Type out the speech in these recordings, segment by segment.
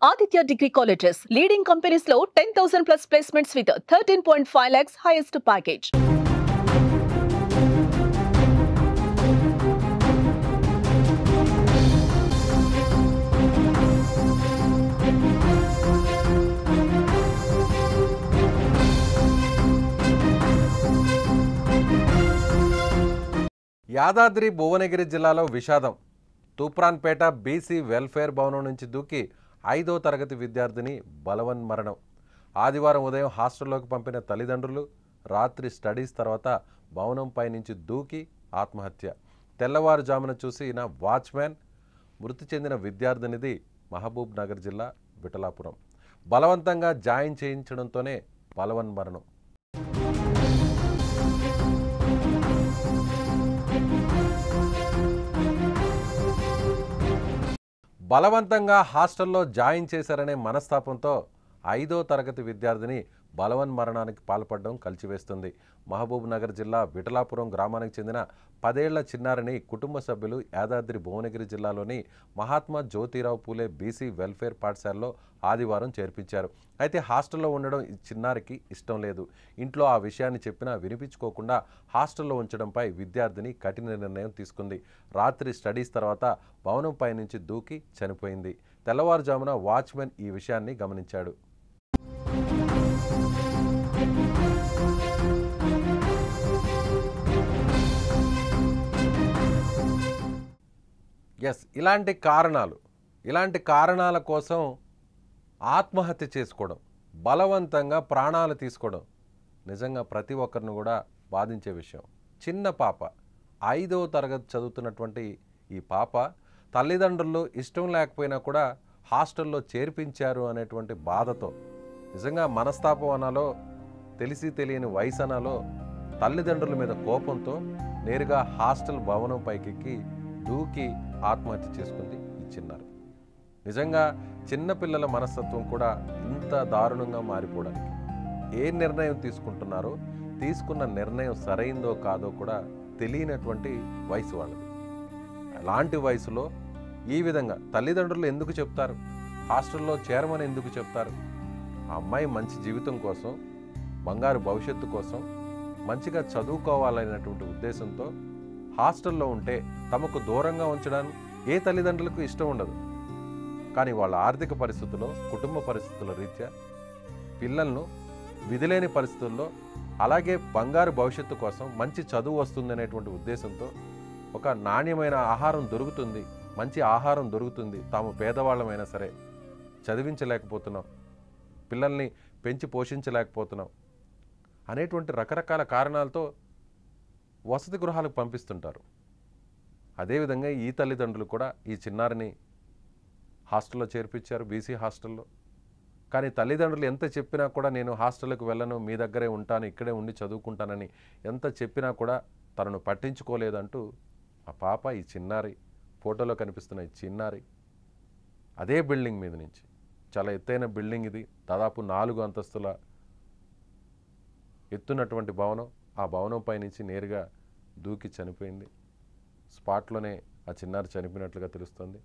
Aditya Degree Colleges, leading companies లో 10,000 plus placements with 13.5 lakhs highest package. Yadadri Bhuvanagiri జిల్లాలో విషాదం. Thupranpet BC welfare భవనం నుంచి దూకి 5వ తరగతి విద్యార్థిని బలవన్మరణం. ఆదివారం ఉదయం హాస్టల్లోకి పంపిన తల్లిదండ్రులు రాత్రి స్టడీస్ తర్వాత భవనంపై నుంచి దూకి ఆత్మహత్య. తెల్లవారుజామున చూసిన వాచ్మ్యాన్ మృతి చెందిన విద్యార్థినిది మహబూబ్ నగర్ జిల్లా విఠలాపురం. బలవంతంగా జాయిన్ చేయించడంతోనే బలవన్మరణం. బలవంతంగా హాస్టల్లో జాయిన్ చేశారనే మనస్తాపంతో 5వ తరగతి విద్యార్థిని బలవన్మరణానికి పాల్పడడం కలిచివేస్తుంది. మహబూబ్ నగర్ జిల్లా విఠలాపురం గ్రామానికి చెందిన 10 ఏళ్ల చిన్నారిని కుటుంబ సభ్యులు యాదాద్రి భువనగిరి జిల్లాలోని మహాత్మా జ్యోతిరావు పూలే బీసీ వెల్ఫేర్ పాఠశాలలో ఆదివారం చేర్పించారు. అయితే హాస్టల్లో ఉండడం ఈ చిన్నారికి ఇష్టం లేదు. ఇంట్లో ఆ విషయాన్ని చెప్పినా వినిపించుకోకుండా హాస్టల్లో ఉంచడంపై విద్యార్థిని కఠిన నిర్ణయం తీసుకుంది. రాత్రి స్టడీస్ తర్వాత భవనంపై నుంచి దూకి చనిపోయింది. తెల్లవారుజామున వాచ్మెన్ ఈ విషయాన్ని గమనించాడు. ఇలాంటి కారణాల కోసం ఆత్మహత్య చేసుకోవడం, బలవంతంగా ప్రాణాలు తీసుకోవడం నిజంగా ప్రతి ఒక్కరిని కూడా బాధించే విషయం. చిన్న పాప 5వ తరగతి చదువుతున్నటువంటి ఈ పాప తల్లిదండ్రులు ఇష్టం లేకపోయినా కూడా హాస్టల్లో చేర్పించారు అనేటువంటి బాధతో, నిజంగా మనస్తాపం అనాలో తెలిసి తెలియని వయసు అనాలో, తల్లిదండ్రుల మీద కోపంతో నేరుగా హాస్టల్ భవనం పైకెక్కి దూకి ఆత్మహత్య చేసుకుంది ఈ చిన్నారు. నిజంగా చిన్నపిల్లల మనస్తత్వం కూడా ఇంత దారుణంగా మారిపోవడానికి ఏ నిర్ణయం తీసుకుంటున్నారో, తీసుకున్న నిర్ణయం సరైందో కాదో కూడా తెలియనటువంటి వయసు వాళ్ళది. అలాంటి వయసులో ఈ విధంగా తల్లిదండ్రులు ఎందుకు చెప్తారు, హాస్టల్లో చేరమని ఎందుకు చెప్తారు? ఆ అమ్మాయి మంచి జీవితం కోసం, బంగారు భవిష్యత్తు కోసం, మంచిగా చదువుకోవాలనేటువంటి ఉద్దేశంతో హాస్టల్లో ఉంటే తమకు దూరంగా ఉంచడానికి ఏ తల్లిదండ్రులకు ఇష్టం ఉండదు. కానీ వాళ్ళ ఆర్థిక పరిస్థితుల్లో, కుటుంబ పరిస్థితుల రీత్యా పిల్లలను విధిలేని పరిస్థితుల్లో, అలాగే బంగారు భవిష్యత్తు కోసం మంచి చదువు వస్తుంది అనేటువంటి ఉద్దేశంతో ఒక నాణ్యమైన ఆహారం దొరుకుతుంది, మంచి ఆహారం దొరుకుతుంది, తాము పేదవాళ్ళమైనా సరే చదివించలేకపోతున్నాం, పిల్లల్ని పెంచి పోషించలేకపోతున్నాం అనేటువంటి రకరకాల కారణాలతో వసతి గృహాలకు పంపిస్తుంటారు. అదేవిధంగా ఈ తల్లిదండ్రులు కూడా ఈ చిన్నారిని హాస్టల్లో చేర్పించారు, బీసీ హాస్టల్లో. కానీ తల్లిదండ్రులు ఎంత చెప్పినా కూడా నేను హాస్టల్కి వెళ్ళను, మీ దగ్గరే ఉంటాను, ఇక్కడే ఉండి చదువుకుంటానని ఎంత చెప్పినా కూడా తనను పట్టించుకోలేదంటూ ఆ పాప, ఈ చిన్నారి, ఫోటోలో కనిపిస్తున్న ఈ చిన్నారి అదే బిల్డింగ్ మీద నుంచి, చాలా ఎత్తైన బిల్డింగ్ ఇది, దాదాపు 4 అంతస్తుల ఎత్తున్నటువంటి భవనం, ఆ భవనం పై నుంచి నేరుగా దూకి చనిపోయింది. స్పాట్లోనే ఆ చిన్నారి చనిపోయినట్లుగా తెలుస్తుంది.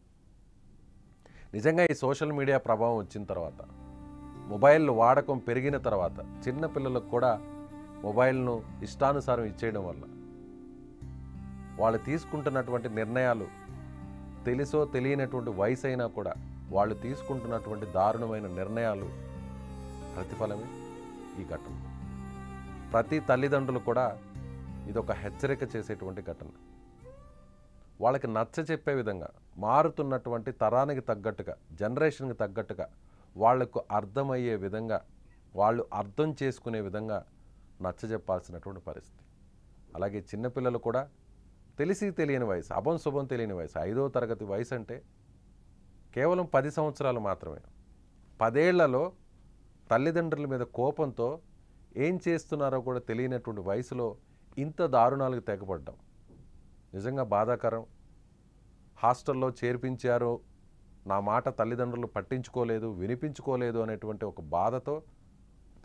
నిజంగా ఈ సోషల్ మీడియా ప్రభావం వచ్చిన తర్వాత, మొబైల్ వాడకం పెరిగిన తర్వాత, చిన్నపిల్లలకు కూడా మొబైల్ను ఇష్టానుసారం ఇచ్చేయడం వల్ల వాళ్ళు తీసుకుంటున్నటువంటి నిర్ణయాలు, తెలుసో తెలియనటువంటి వయసు అయినా కూడా వాళ్ళు తీసుకుంటున్నటువంటి దారుణమైన నిర్ణయాలు ప్రతిఫలమే ఈ ఘటన. ప్రతి తల్లిదండ్రులు కూడా ఇదొక హెచ్చరిక చేసేటువంటి ఘటన. వాళ్ళకి నచ్చ చెప్పే విధంగా, మారుతున్నటువంటి తరానికి తగ్గట్టుగా, జనరేషన్కి తగ్గట్టుగా, వాళ్లకు అర్థమయ్యే విధంగా, వాళ్ళు అర్థం చేసుకునే విధంగా నచ్చ చెప్పాల్సినటువంటి పరిస్థితి. అలాగే చిన్నపిల్లలు కూడా తెలిసి తెలియని వయసు, అభం శుభం తెలియని వయసు, 5వ తరగతి వయసు అంటే కేవలం 10 సంవత్సరాలు మాత్రమే. 10 ఏళ్లలో తల్లిదండ్రుల మీద కోపంతో ఏం చేస్తున్నారో కూడా తెలియనటువంటి వయసులో ఇంత దారుణాలకు తెగబడ్డాం. నిజంగా బాధాకరం. హాస్టల్లో చేర్పించారు, నా మాట తల్లిదండ్రులు పట్టించుకోలేదు, వినిపించుకోలేదు అనేటువంటి ఒక బాధతో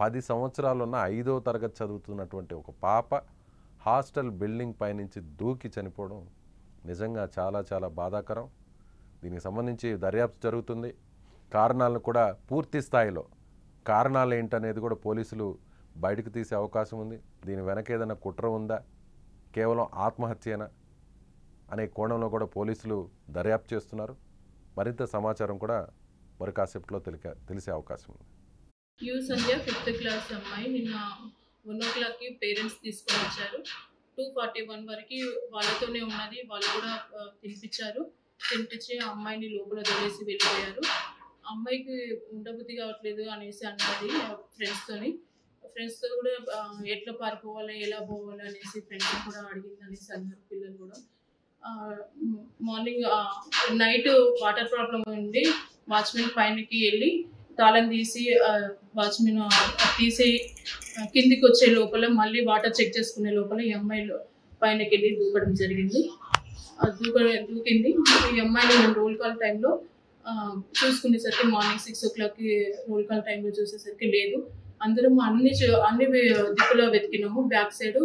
10 సంవత్సరాలున్న 5వ తరగతి చదువుతున్నటువంటి ఒక పాప హాస్టల్ బిల్డింగ్ పైనుంచి దూకి చనిపోవడం నిజంగా చాలా చాలా బాధాకరం. దీనికి సంబంధించి దర్యాప్తు జరుగుతుంది. కారణాలను కూడా పూర్తి స్థాయిలో కారణాలు ఏంటనేది కూడా పోలీసులు బయటకు తీసే అవకాశం ఉంది. దీని వెనక ఏదైనా కుట్ర ఉందా, కేవలం ఆత్మహత్యేనా అనే కోణంలో కూడా పోలీసులు దర్యాప్తు చేస్తున్నారు. మరింత సమాచారం కూడా మరి కాసేపట్లో తెలిసే అవకాశం ఉంది. యూ సంధ్య 5th క్లాస్ అమ్మాయి నిన్న 1 o'clockకి పేరెంట్స్ తీసుకొని వచ్చారు. 2:41 వరకు వాళ్ళతోనే ఉన్నది. వాళ్ళు కూడా తినిపించి ఆ అమ్మాయిని లోపల వదిలేసి వెళ్ళిపోయారు. అమ్మాయికి ఉండబుద్ధి కావట్లేదు అనేసి అన్నది ఫ్రెండ్స్తో కూడా ఎట్లా పారిపోవాలి, ఎలా పోవాలి అనేసి ఫ్రెండ్స్ కూడా అడిగింది అనేసి అన్నారు పిల్లలు కూడా. మార్నింగ్ నైట్ వాటర్ ప్రాబ్లం ఉండి వాచ్మెన్ పైనకి వెళ్ళి తాళం తీసి వాచ్మెన్ తీసి కిందికి వచ్చే లోపల మళ్ళీ వాటర్ చెక్ చేసుకునే లోపల ఈ అమ్మాయి పైనకి వెళ్ళి దూకడం జరిగింది. దూకింది. ఈ అమ్మాయిని మేము రోల్ కాల్ టైంలో చూసుకునేసరికి మార్నింగ్ 6 o'clockకి రోల్ కాల్ టైంలో చూసేసరికి లేదు. అందరం అన్ని దిక్కులో వెతికినాము. బ్యాక్ సైడ్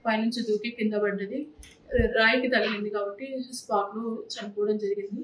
పైనుంచి దూకి కింద పడ్డది. రాయికి తగిలింది కాబట్టి స్పాట్లో చనిపోవడం జరిగింది.